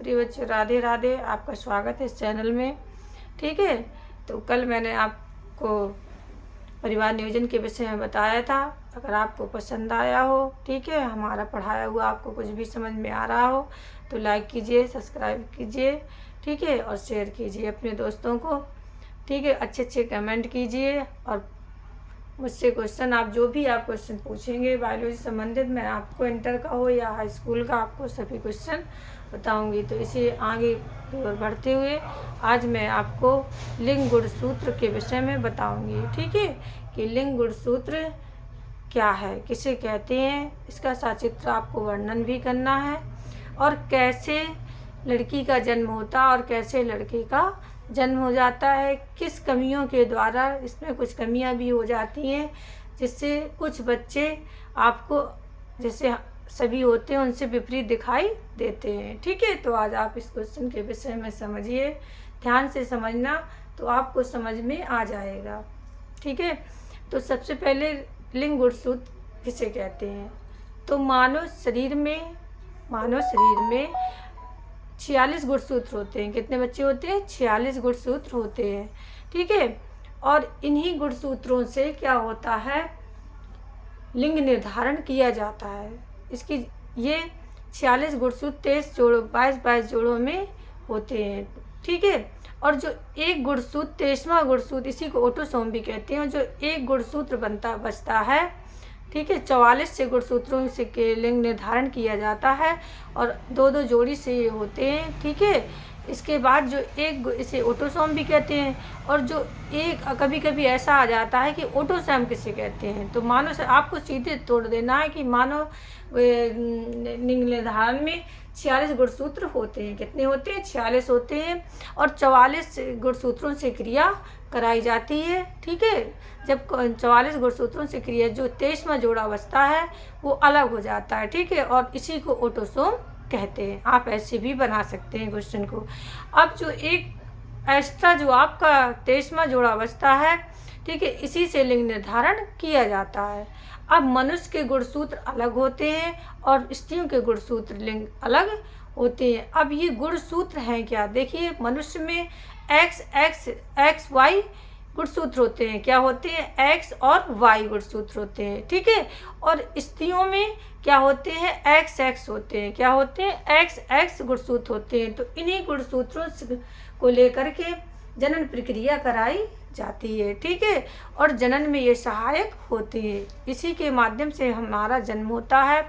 प्रिय बच्चों, राधे राधे। आपका स्वागत है इस चैनल में। ठीक है, तो कल मैंने आपको परिवार नियोजन के विषय में बताया था। अगर आपको पसंद आया हो, ठीक है, हमारा पढ़ाया हुआ आपको कुछ भी समझ में आ रहा हो तो लाइक कीजिए, सब्सक्राइब कीजिए, ठीक है, और शेयर कीजिए अपने दोस्तों को। ठीक है, अच्छे अच्छे कमेंट कीजिए और मुझसे क्वेश्चन, आप जो भी आप क्वेश्चन पूछेंगे बायोलॉजी संबंधित, मैं आपको इंटर का हो या हाई स्कूल का, आपको सभी क्वेश्चन बताऊंगी। तो इसे आगे की ओर बढ़ते हुए आज मैं आपको लिंग गुणसूत्र के विषय में बताऊंगी। ठीक है, कि लिंग गुणसूत्र क्या है, किसे कहते हैं, इसका सचित्र आपको वर्णन भी करना है, और कैसे लड़की का जन्म होता है और कैसे लड़के का जन्म हो जाता है, किस कमियों के द्वारा, इसमें कुछ कमियां भी हो जाती हैं जिससे कुछ बच्चे आपको जैसे सभी होते हैं उनसे विपरीत दिखाई देते हैं। ठीक है, तो आज आप इस क्वेश्चन के विषय में समझिए, ध्यान से समझना तो आपको समझ में आ जाएगा। ठीक है, तो सबसे पहले लिंग गुणसूत्र किसे कहते हैं। तो मानव शरीर में 46 गुणसूत्र होते हैं। कितने बच्चे होते हैं? 46 गुणसूत्र होते हैं। ठीक है, और इन्हीं गुणसूत्रों से क्या होता है, लिंग निर्धारण किया जाता है। इसकी ये 46 गुणसूत्र 22 जोड़ों में होते हैं। ठीक है, और जो एक गुणसूत्र 23वां गुणसूत्र, इसी को ऑटोसोम भी कहते हैं, जो एक गुणसूत्र बचता है, ठीक है, 44 से गुणसूत्रों से के लिंग निर्धारण किया जाता है और दो दो जोड़ी से ये होते हैं। ठीक है, इसके बाद जो एक, इसे ऑटोसोम भी कहते हैं, और जो एक कभी कभी ऐसा आ जाता है कि ऑटोसोम किसे कहते हैं। तो मानो से आपको सीधे तोड़ देना है कि मानो लिंग निर्धारण में 46 गुणसूत्र होते हैं। कितने होते हैं? 46 होते हैं, और 44 गुणसूत्रों से क्रिया कराई जाती है। ठीक है, जब 44 गुणसूत्रों से क्रिया, जो 23वां जोड़ा बचता है वो अलग हो जाता है। ठीक है, और इसी को ऑटोसोम कहते हैं। आप ऐसे भी बना सकते हैं क्वेश्चन को। अब जो एक एक्स्ट्रा जो आपका 23वां जोड़ा बचता है, ठीक है, इसी से लिंग निर्धारण किया जाता है। अब मनुष्य के गुणसूत्र अलग होते हैं और स्त्रियों के गुणसूत्र लिंग अलग होते हैं। अब ये गुणसूत्र हैं क्या, देखिए, मनुष्य में एक्स वाई गुणसूत्र होते हैं। क्या होते हैं? एक्स और वाई गुणसूत्र होते हैं। ठीक है, और स्त्रियों में क्या होते हैं? एक्स होते हैं। क्या होते हैं? एक्स गुणसूत्र होते हैं। तो इन्हीं गुणसूत्रों को लेकर के जनन प्रक्रिया कराई जाती है। ठीक है, और जनन में ये सहायक होते हैं। इसी के माध्यम से हमारा जन्म होता है।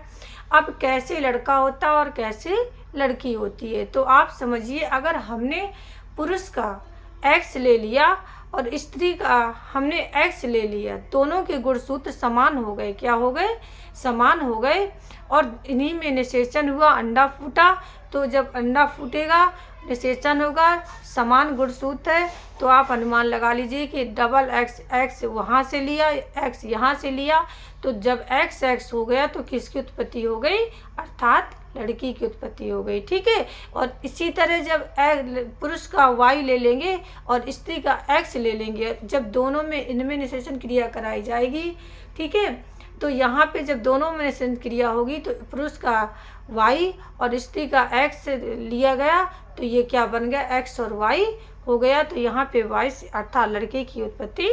अब कैसे लड़का होता है और कैसे लड़की होती है, तो आप समझिए, अगर हमने पुरुष का एक्स ले लिया और स्त्री का हमने एक्स ले लिया, दोनों के गुणसूत्र समान हो गए। क्या हो गए? समान हो गए, और इन्हीं में निषेचन हुआ, अंडा फूटा। तो जब अंडा फूटेगा, निषेचन होगा, समान गुणसूत्र है, तो आप अनुमान लगा लीजिए कि डबल एक्स वहाँ से लिया, एक्स यहाँ से लिया, तो जब एक्स हो गया तो किसकी उत्पत्ति हो गई? अर्थात लड़की की उत्पत्ति हो गई। ठीक है, और इसी तरह जब पुरुष का वाई ले लेंगे और स्त्री का एक्स ले लेंगे, जब दोनों में इनमें निषेचन क्रिया कराई जाएगी, ठीक है, तो यहाँ पे जब दोनों में निषेचन क्रिया होगी तो पुरुष का वाई और स्त्री का एक्स लिया गया, तो ये क्या बन गया? एक्स और वाई हो गया। तो यहाँ पे वाई अर्थात लड़के की उत्पत्ति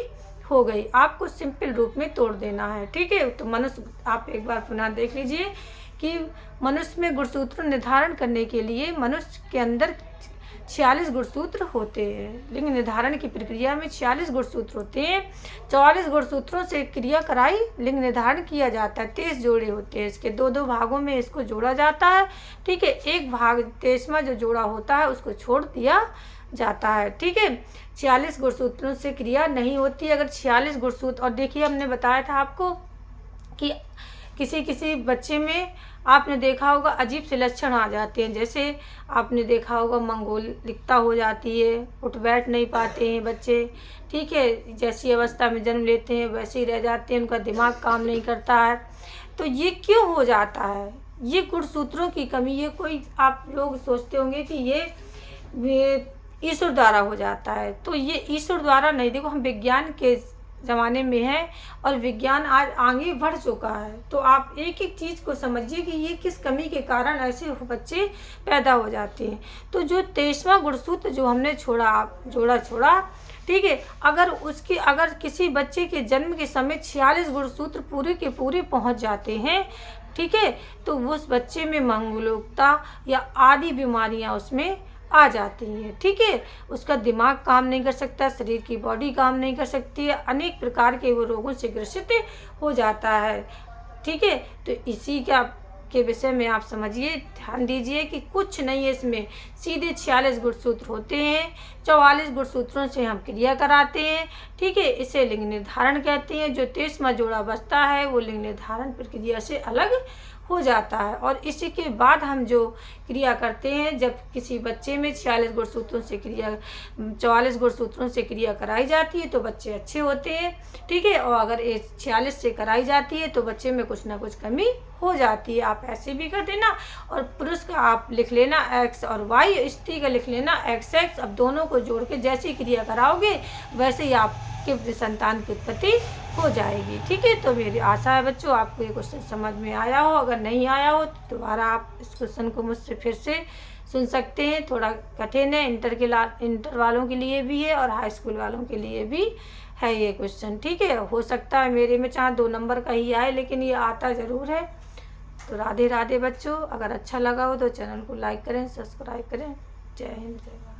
हो गई। आपको सिंपल रूप में तोड़ देना है। ठीक है, तो मनुष्य, आप एक बार पुनः देख लीजिए कि मनुष्य में गुणसूत्र निर्धारण करने के लिए मनुष्य के अंदर 46 गुणसूत्र होते हैं। लिंग निर्धारण की प्रक्रिया में 46 गुणसूत्र होते हैं। 44 गुणसूत्रों से क्रिया कराई लिंग निर्धारण किया जाता है। 23 जोड़े होते हैं, इसके दो दो भागों में इसको जोड़ा जाता है। ठीक है, एक भाग 23वां जो जोड़ा होता है उसको छोड़ दिया जाता है। ठीक है, 46 गुणसूत्रों से क्रिया नहीं होती। अगर 46 गुणसूत्र, और देखिए हमने बताया था आपको कि किसी किसी बच्चे में आपने देखा होगा अजीब से लक्षण आ जाते हैं। जैसे आपने देखा होगा मंगोलिकता हो जाती है, उठ बैठ नहीं पाते हैं बच्चे। ठीक है, जैसी अवस्था में जन्म लेते हैं वैसे ही रह जाते हैं, उनका दिमाग काम नहीं करता है। तो ये क्यों हो जाता है? ये गुणसूत्रों की कमी। ये कोई, आप लोग सोचते होंगे कि ये ईश्वर द्वारा हो जाता है, तो ये ईश्वर द्वारा नहीं। देखो, हम विज्ञान के ज़माने में है और विज्ञान आज आगे बढ़ चुका है। तो आप एक एक चीज़ को समझिए कि ये किस कमी के कारण ऐसे बच्चे पैदा हो जाते हैं। तो जो 23वां गुणसूत्र जो हमने छोड़ा, ठीक है, अगर किसी बच्चे के जन्म के समय 46 गुणसूत्र पूरे के पूरे पहुंच जाते हैं, ठीक है, तो उस बच्चे में मंगलोकता या आदि बीमारियां उसमें आ जाती हैं, ठीक है। उसका दिमाग काम नहीं कर सकता, शरीर की बॉडी काम नहीं कर सकती है, अनेक प्रकार के वो रोगों से ग्रसित हो जाता है, ठीक है। तो इसी के विषय में आप समझिए, ध्यान दीजिए कि कुछ नहीं है इसमें, सीधे 46 गुणसूत्र होते हैं, 44 गुणसूत्रों से हम क्रिया कराते हैं, ठीक है। इसे लिंग निर्धारण कहते हैं। जो 23वां जोड़ा बचता है वो लिंग निर्धारण प्रक्रिया से अलग हो जाता है। और इसी के बाद हम जो क्रिया करते हैं, जब किसी बच्चे में 44 गुणसूत्रों से क्रिया कराई जाती है तो बच्चे अच्छे होते हैं, ठीक है। और अगर 46 से कराई जाती है तो बच्चे में कुछ ना कुछ कमी हो जाती है। आप ऐसे भी कर देना, और पुरुष का आप लिख लेना X और Y, स्त्री का लिख लेना XX। अब दोनों को जोड़ के जैसी क्रिया कराओगे वैसे ही आपके संतान की उत्पत्ति हो जाएगी, ठीक है। तो मेरी आशा है बच्चों आपको ये क्वेश्चन समझ में आया हो। अगर नहीं आया हो तो दोबारा आप इस क्वेश्चन को मुझसे फिर से सुन सकते हैं। थोड़ा कठिन है, इंटर वालों के लिए भी है और हाई स्कूल वालों के लिए भी है ये क्वेश्चन, ठीक है। हो सकता है मेरे में चाहे 2 नंबर का ही आए, लेकिन ये आता ज़रूर है। तो राधे राधे बच्चों, अगर अच्छा लगा हो तो चैनल को लाइक करें, सब्सक्राइब करें। जय हिंद, जय भारत।